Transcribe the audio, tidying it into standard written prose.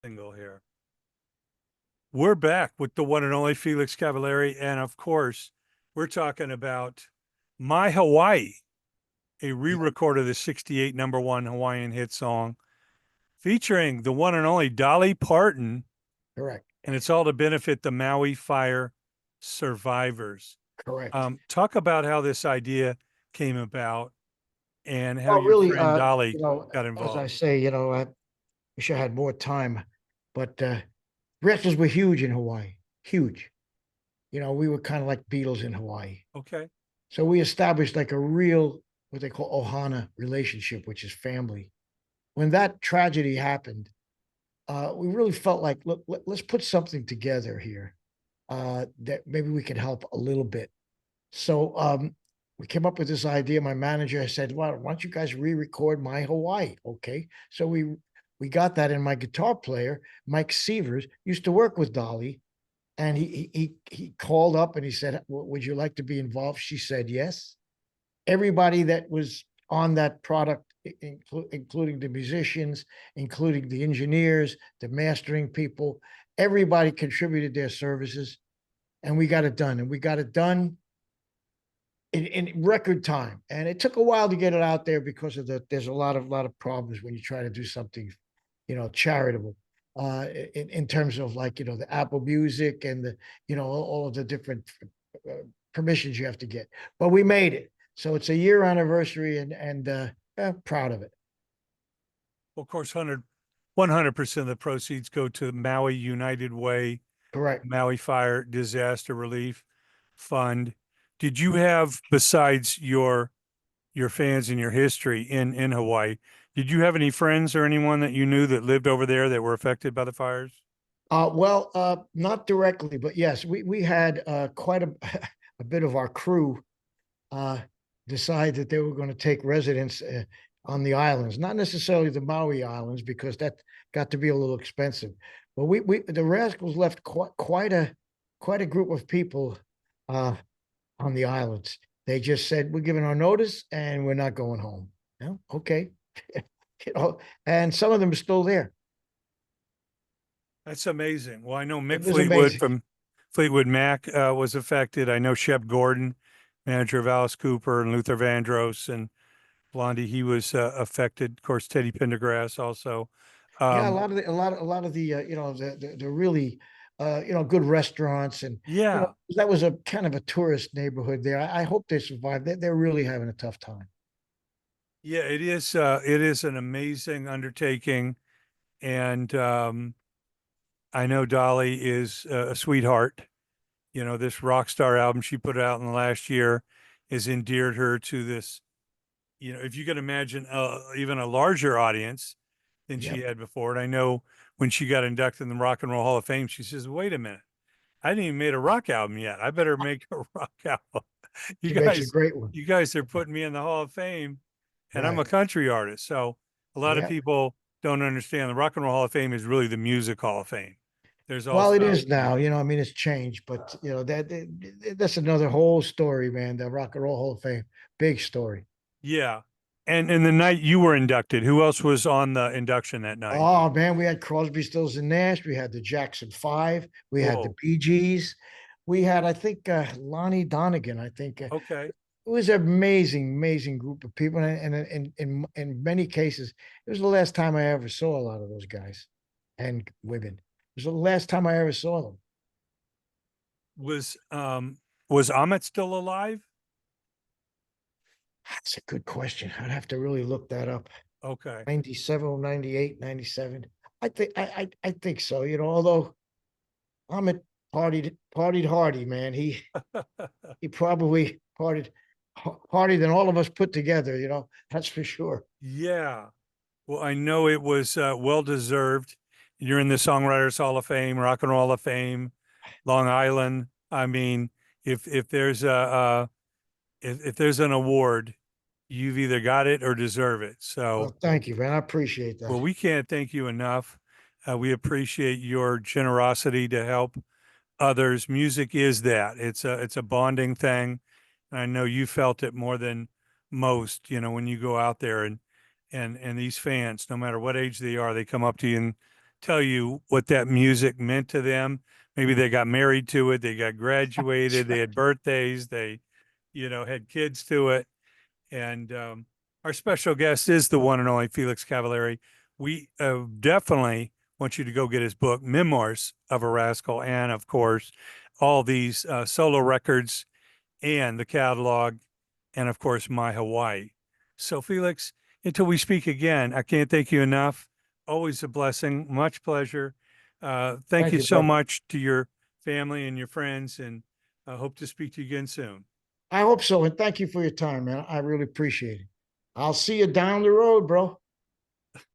single here. We're back with the one and only Felix Caviliere. And of course, we're talking about My Hawaii, a re-record of the 68 #1 Hawaiian hit song featuring the one and only Dolly Parton. Correct. And it's all to benefit the Maui fire survivors. Correct. Talk about how this idea came about and how Well, your really, friend Dolly got as I involved. say, I wish I had more time, but wrestlers were huge in Hawaii, huge. We were kind of like Beatles in Hawaii. Okay. So we established like a real, what they call ohana relationship, which is family. When that tragedy happened, we really felt like, look, let's put something together here that maybe we could help a little bit. So we came up with this idea. My manager said, "Well, why don't you guys re-record My Hawaii?" Okay, so we got that, and my guitar player, Mike Sievers, used to work with Dolly, and he called up and he said, "Would you like to be involved?" She said yes. Everybody that was on that product, including the musicians, including the engineers, the mastering people, everybody contributed their services, and we got it done. And we got it done in record time. And it took a while to get it out there because of there's a lot of problems when you try to do something, charitable. In terms of like, the Apple Music and all of the different permissions you have to get. But we made it. So it's a year anniversary, and proud of it. Well, of course, 100% of the proceeds go to Maui United Way, Correct. Maui Fire Disaster Relief Fund. Did you have, besides your fans and your history in Hawaii, did you have any friends or anyone that you knew that lived over there that were affected by the fires? Not directly, but yes, we had quite a bit of our crew decide that they were going to take residence on the islands, not necessarily the Maui Islands, because that got to be a little expensive. But the Rascals left quite a group of people on the islands. They just said, "We're giving our notice and we're not going home." Okay. And some of them are still there. That's amazing. Well, I know Mick was Fleetwood amazing. from Fleetwood Mac was affected. I know Shep Gordon, manager of Alice Cooper and Luther Vandross and Blondie, he was affected. Of course, Teddy Pendergrass also. Yeah, a lot of the the really good restaurants, and Yeah. that was a kind of a tourist neighborhood there. I hope they survive. They're really having a tough time. Yeah, it is. It is an amazing undertaking, and I know Dolly is a sweetheart. This rock star album she put out in the last year has endeared her to this. If you can imagine even a larger audience than she Yep. had before. And I know when she got inducted in the Rock and Roll Hall of Fame, she says, "Wait a minute, I didn't even made a rock album yet. I better make a rock album." You She makes a guys, great one. you guys are putting me in the Hall of Fame, and I'm a Right. country artist. So a lot of Yeah. people don't understand the Rock and Roll Hall of Fame is really the Music Hall of Fame. There's Well, it also, is now. I mean, it's changed, but that's another whole story, man. The Rock and Roll Hall of Fame, big story. yeah. And the night you were inducted, who else was on the induction that night? Oh man, we had Crosby, Stills and Nash. We had the Jackson Five. We had the Whoa. Bee Gees. We had, I think, Lonnie Donegan. I think Okay. it was an amazing group of people, and in many cases, it was the last time I ever saw a lot of those guys and women. It was the last time I ever saw them. Was Ahmet still alive? That's a good question. I'd have to really look that up. Okay. 97, 98, 97. I think so. Although Ahmet partied hardy, man. He probably partied harder than all of us put together. That's for sure. Yeah. Well, I know it was well deserved. You're in the Songwriters Hall of Fame, Rock and Roll Hall of Fame, Long Island. I mean, if there's if there's an award, you've either got it or deserve it. So, Well, thank you, man. I appreciate that. well, we can't thank you enough. We appreciate your generosity to help others. Music is that. It's a bonding thing. I know you felt it more than most, when you go out there and these fans, no matter what age they are, they come up to you and tell you what that music meant to them. Maybe they got married to it, they got graduated, they had birthdays, they, had kids to it. And our special guest is the one and only Felix Caviliere. We definitely want you to go get his book, Memoirs of a Rascal, and of course, all these solo records and the catalog, and of course, My Hawaii. So, Felix, until we speak again, I can't thank you enough. Always a blessing, much pleasure. Thank Thank you you, so bro. much to your family and your friends, and I hope to speak to you again soon. I hope so. And thank you for your time, man. I really appreciate it. I'll see you down the road, bro.